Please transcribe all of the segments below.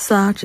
60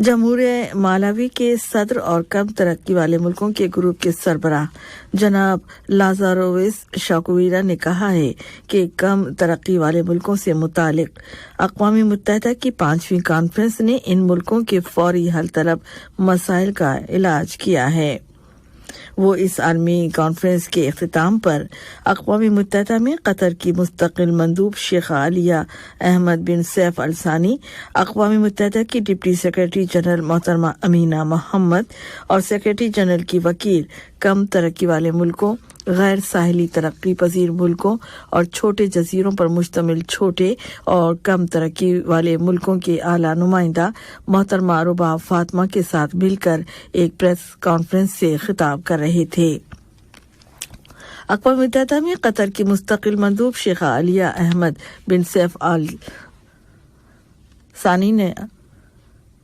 جمہوریہ مالاوی کے صدر اور کم ترقی والے ملکوں کے گروپ کے سربراہ جناب لازاروس شاکویرا نے کہا ہے کہ کم ترقی والے ملکوں سے متعلق اقوام متحدہ کی 5ویں کانفرنس نے ان ملکوں کے فوری حل طلب مسائل کا علاج کیا ہے۔ وہ اس عالمی کانفرنس کے اختتام پر اقوام متحدہ میں قطر کی مستقل مندوب شیخہ علیہ احمد بن سیف ال ثانی، اقوام متحدہ کی ڈپٹی سیکرٹری جنرل محترمہ امینہ محمد اور سیکرٹری جنرل کی وکیل کم ترقی والے ملکوں، غیر ساحلی ترقی پذیر ملکوں اور چھوٹے جزیروں پر مشتمل چھوٹے اور کم ترقی والے ملکوں کے اعلیٰ نمائندہ محترمہ رباب فاطمہ کے ساتھ مل کر ایک پریس کانفرنس سے خطاب کر رہے تھے۔ اقوام متحدہ میں قطر کی مستقل مندوب شیخہ علیہ احمد بن سیف ال ثانی نے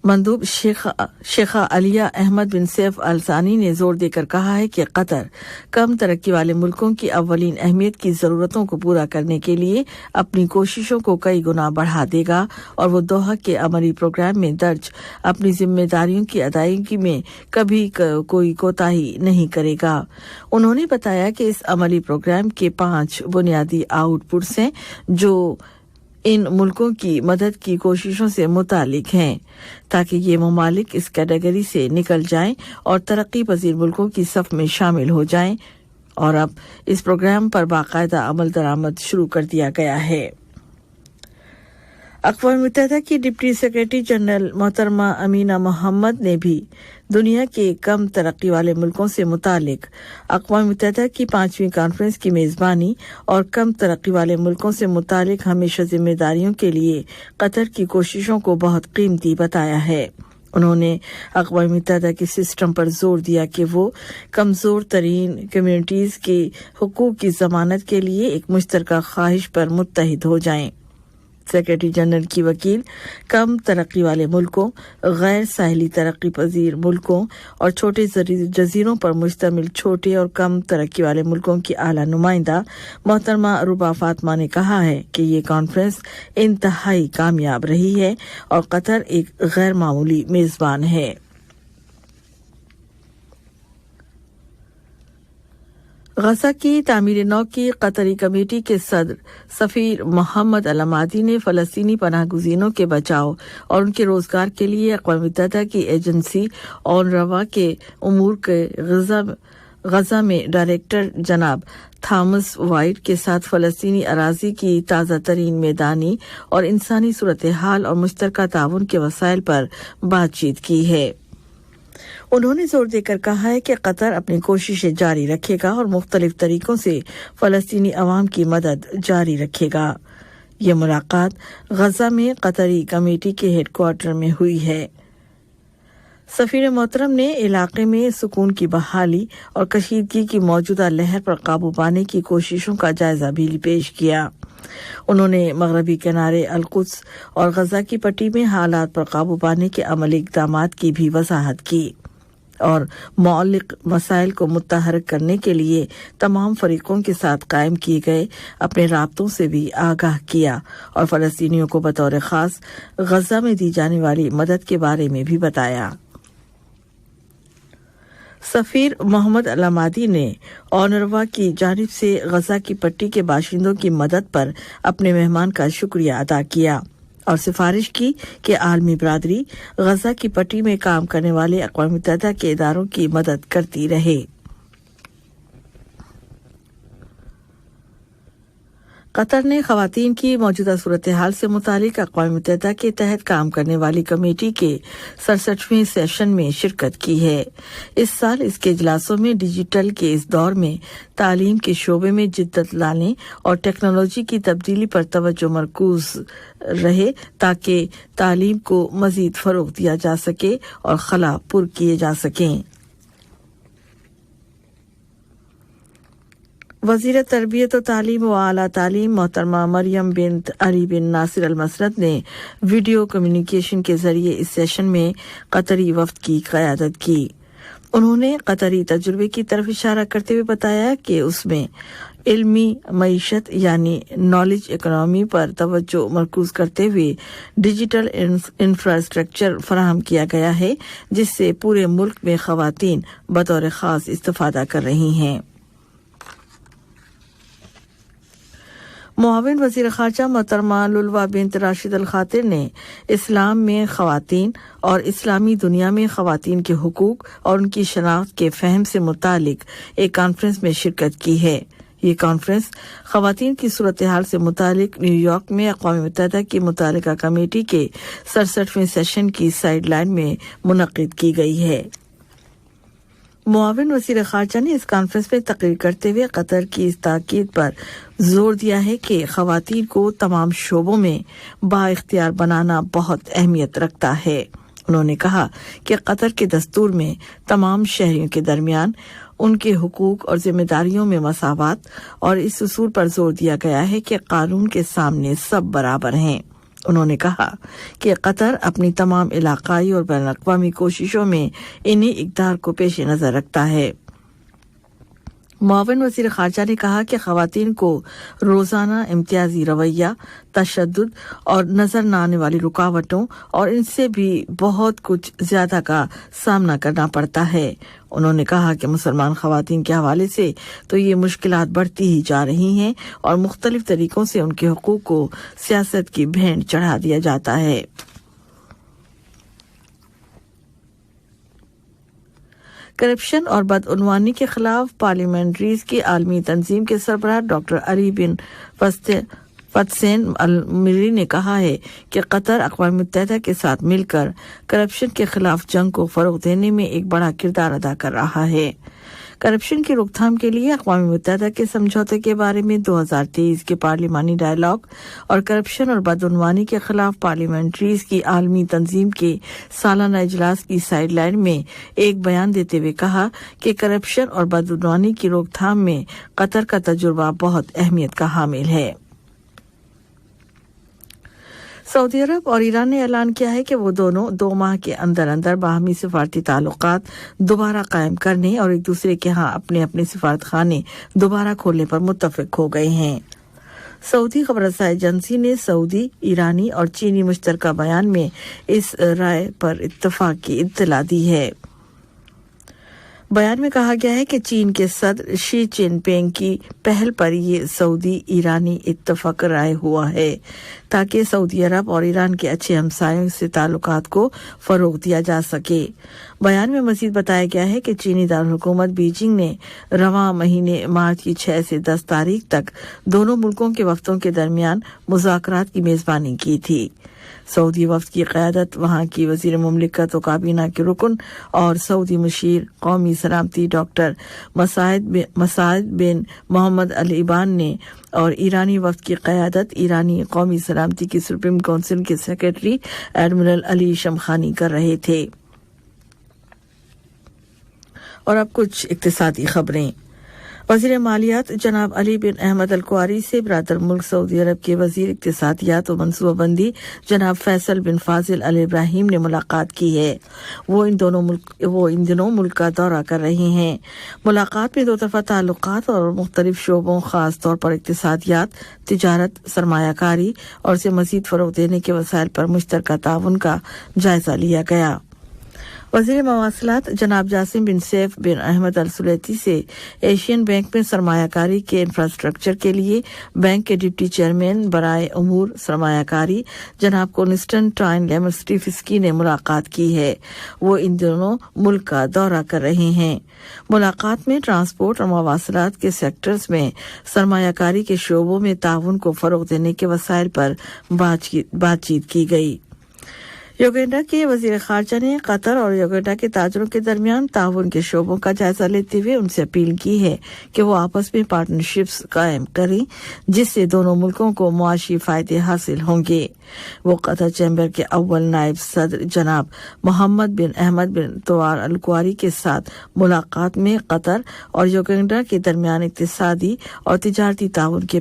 مندوب شیخہ علیہ احمد بن سیف ال ثانی نے زور دے کر کہا ہے کہ قطر کم ترقی والے ملکوں کی اولین اہمیت کی ضرورتوں کو پورا کرنے کے لیے اپنی کوششوں کو کئی گنا بڑھا دے گا اور وہ دوحہ کے عملی پروگرام میں درج اپنی ذمہ داریوں کی ادائیگی میں کبھی کوئی کوتاہی نہیں کرے گا۔ انہوں نے بتایا کہ اس عملی پروگرام کے 5 بنیادی آؤٹ پٹس ہیں جو ان ملکوں کی مدد کی کوششوں سے متعلق ہیں تاکہ یہ ممالک اس کیٹیگری سے نکل جائیں اور ترقی پذیر ملکوں کی صف میں شامل ہو جائیں، اور اب اس پروگرام پر باقاعدہ عمل درآمد شروع کر دیا گیا ہے۔ اقوام متحدہ کی ڈپٹی سیکرٹری جنرل محترمہ امینہ محمد نے بھی دنیا کے کم ترقی والے ملکوں سے متعلق اقوام متحدہ کی 5ویں کانفرنس کی میزبانی اور کم ترقی والے ملکوں سے متعلق ہمیشہ ذمہ داریوں کے لیے قطر کی کوششوں کو بہت قیمتی بتایا ہے۔ انہوں نے اقوام متحدہ کے سسٹم پر زور دیا کہ وہ کمزور ترین کمیونٹیز کے حقوق کی ضمانت کے لیے ایک مشترکہ خواہش پر متحد ہو جائیں۔ سیکرٹری جنرل کی وکیل کم ترقی والے ملکوں، غیر ساحلی ترقی پذیر ملکوں اور چھوٹے جزیروں پر مشتمل چھوٹے اور کم ترقی والے ملکوں کی اعلیٰ نمائندہ محترمہ رباب فاطمہ نے کہا ہے کہ یہ کانفرنس انتہائی کامیاب رہی ہے اور قطر ایک غیر معمولی میزبان ہے۔ غزہ کی تعمیر نو کی قطری کمیٹی کے صدر سفیر محمد العمادی نے فلسطینی پناہ گزینوں کے بچاؤ اور ان کے روزگار کے لیے اقوام متحدہ کی ایجنسی اونروا کے امور کے غزہ میں ڈائریکٹر جناب تھامس وائٹ کے ساتھ فلسطینی اراضی کی تازہ ترین میدانی اور انسانی صورتحال اور مشترکہ تعاون کے وسائل پر بات چیت کی ہے۔ انہوں نے زور دے کر کہا ہے کہ قطر اپنی کوششیں جاری رکھے گا اور مختلف طریقوں سے فلسطینی عوام کی مدد جاری رکھے گا۔ یہ ملاقات غزہ میں قطری کمیٹی کے ہیڈ کوارٹر میں ہوئی ہے۔ سفیر محترم نے علاقے میں سکون کی بحالی اور کشیدگی کی موجودہ لہر پر قابو پانے کی کوششوں کا جائزہ بھی پیش کیا۔ انہوں نے مغربی کنارے القدس اور غزہ کی پٹی میں حالات پر قابو پانے کے عملی اقدامات کی بھی وضاحت کی اور معلق مسائل کو متحرک کرنے کے لیے تمام فریقوں کے ساتھ قائم کیے گئے اپنے رابطوں سے بھی آگاہ کیا اور فلسطینیوں کو بطور خاص غزہ میں دی جانے والی مدد کے بارے میں بھی بتایا۔ سفیر محمد العمادی نے اونروا کی جانب سے غزہ کی پٹی کے باشندوں کی مدد پر اپنے مہمان کا شکریہ ادا کیا اور سفارش کی کہ عالمی برادری غزہ کی پٹی میں کام کرنے والے اقوام متحدہ کے اداروں کی مدد کرتی رہے۔ قطر نے خواتین کی موجودہ صورتحال سے متعلق اقوام متحدہ کے تحت کام کرنے والی کمیٹی کے 67ویں سیشن میں شرکت کی ہے۔ اس سال اس کے اجلاسوں میں ڈیجیٹل کے اس دور میں تعلیم کے شعبے میں جدت لانے اور ٹیکنالوجی کی تبدیلی پر توجہ مرکوز رہے تاکہ تعلیم کو مزید فروغ دیا جا سکے اور خلا پر کیے جا سکیں۔ وزیر تربیت و تعلیم و اعلیٰ تعلیم محترمہ مریم بنت علی بن ناصر المسرت نے ویڈیو کمیونیکیشن کے ذریعے اس سیشن میں قطری وفد کی قیادت کی۔ انہوں نے قطری تجربے کی طرف اشارہ کرتے ہوئے بتایا کہ اس میں علمی معیشت یعنی نالج اکنامی پر توجہ مرکوز کرتے ہوئے ڈیجیٹل انفراسٹرکچر فراہم کیا گیا ہے جس سے پورے ملک میں خواتین بطور خاص استفادہ کر رہی ہیں۔ معاون وزیر خارجہ محترمہ للوا بنت راشد الخاطر نے اسلام میں خواتین اور اسلامی دنیا میں خواتین کے حقوق اور ان کی شناخت کے فہم سے متعلق ایک کانفرنس میں شرکت کی ہے۔ یہ کانفرنس خواتین کی صورتحال سے متعلق نیو یارک میں اقوام متحدہ کی متعلقہ کمیٹی کے 67ویں سیشن کی سائیڈ لائن میں منعقد کی گئی ہے۔ معاون وزیر خارجہ نے اس کانفرنس میں تقریر کرتے ہوئے قطر کی اس تاکید پر زور دیا ہے کہ خواتین کو تمام شعبوں میں با اختیار بنانا بہت اہمیت رکھتا ہے۔ انہوں نے کہا کہ قطر کے دستور میں تمام شہریوں کے درمیان ان کے حقوق اور ذمہ داریوں میں مساوات اور اس اصول پر زور دیا گیا ہے کہ قانون کے سامنے سب برابر ہیں۔ انہوں نے کہا کہ قطر اپنی تمام علاقائی اور بین الاقوامی کوششوں میں انہی اقدار کو پیش نظر رکھتا ہے۔ معاون وزیر خارجہ نے کہا کہ خواتین کو روزانہ امتیازی رویہ، تشدد اور نظر نہ آنے والی رکاوٹوں اور ان سے بھی بہت کچھ زیادہ کا سامنا کرنا پڑتا ہے۔ انہوں نے کہا کہ مسلمان خواتین کے حوالے سے تو یہ مشکلات بڑھتی ہی جا رہی ہیں اور مختلف طریقوں سے ان کے حقوق کو سیاست کی بھینٹ چڑھا دیا جاتا ہے۔ کرپشن اور بدعنوانی کے خلاف پارلیمنٹریز کی عالمی تنظیم کے سربراہ ڈاکٹر علی بن فتسین المری نے کہا ہے کہ قطر اقوام متحدہ کے ساتھ مل کر کرپشن کے خلاف جنگ کو فروغ دینے میں ایک بڑا کردار ادا کر رہا ہے۔ کرپشن کی روک تھام کے لیے اقوام متحدہ کے سمجھوتے کے بارے میں 2023 کے پارلیمانی ڈائیلاگ اور کرپشن اور بدعنوانی کے خلاف پارلیمنٹریز کی عالمی تنظیم کے سالانہ اجلاس کی سائیڈ لائن میں ایک بیان دیتے ہوئے کہا کہ کرپشن اور بدعنوانی کی روک تھام میں قطر کا تجربہ بہت اہمیت کا حامل ہے۔ سعودی عرب اور ایران نے اعلان کیا ہے کہ وہ دونوں 2 ماہ کے اندر اندر باہمی سفارتی تعلقات دوبارہ قائم کرنے اور ایک دوسرے کے ہاں اپنے اپنے سفارت خانے دوبارہ کھولنے پر متفق ہو گئے ہیں۔ سعودی خبر رساں ایجنسی نے سعودی، ایرانی اور چینی مشترکہ بیان میں اس رائے پر اتفاق کی اطلاع دی ہے۔ بیان میں کہا گیا ہے کہ چین کے صدر شی جن پنگ کی پہل پر یہ سعودی ایرانی اتفاق رائے ہوا ہے تاکہ سعودی عرب اور ایران کے اچھے ہمسایوں سے تعلقات کو فروغ دیا جا سکے۔ بیان میں مزید بتایا گیا ہے کہ چینی دارالحکومت بیجنگ نے رواں مہینے مارچ کی 6 سے 10 تاریخ تک دونوں ملکوں کے وفدوں کے درمیان مذاکرات کی میزبانی کی تھی۔ سعودی وفد کی قیادت وہاں کی وزیر مملکت و کابینہ کے رکن اور سعودی مشیر قومی سلامتی ڈاکٹر مساعد بن محمد الابان نے اور ایرانی وفد کی قیادت ایرانی قومی سلامتی کی سپریم کونسل کے سیکرٹری ایڈمرل علی شمخانی کر رہے تھے۔ اور اب کچھ اقتصادی خبریں۔ وزیر مالیات جناب علی بن احمد الکواری سے برادر ملک سعودی عرب کے وزیر اقتصادیات و منصوبہ بندی جناب فیصل بن فاضل ال ابراہیم نے ملاقات کی ہے۔ وہ ان دنوں ملک کا دورہ کر رہے ہیں۔ ملاقات میں 2 طرفہ تعلقات اور مختلف شعبوں خاص طور پر اقتصادیات، تجارت، سرمایہ کاری اور اسے مزید فروغ دینے کے وسائل پر مشترکہ تعاون کا جائزہ لیا گیا۔ وزیر مواصلات جناب جاسم بن سیف بن احمد السلیتی سے ایشین بینک میں سرمایہ کاری کے انفراسٹرکچر کے لیے بینک کے ڈپٹی چیئرمین برائے امور سرمایہ کاری جناب کونسٹن ٹائن لیمرسٹی نے ملاقات کی ہے۔ وہ ان دنوں ملک کا دورہ کر رہے ہیں۔ ملاقات میں ٹرانسپورٹ اور مواصلات کے سیکٹرز میں سرمایہ کاری کے شعبوں میں تعاون کو فروغ دینے کے وسائل پر بات چیت کی گئی۔ یوگینڈا کے وزیر خارجہ نے قطر اور یوگینڈا کے تاجروں کے درمیان تعاون کے شعبوں کا جائزہ لیتے ہوئے ان سے اپیل کی ہے کہ وہ آپس میں پارٹنرشپس قائم کریں جس سے دونوں ملکوں کو معاشی فائدے حاصل ہوں گے۔ وہ قطر چیمبر کے اول نائب صدر جناب محمد بن احمد بن طوار الکواری کے ساتھ ملاقات میں قطر اور یوگینڈا کے درمیان اقتصادی اور تجارتی تعاون کے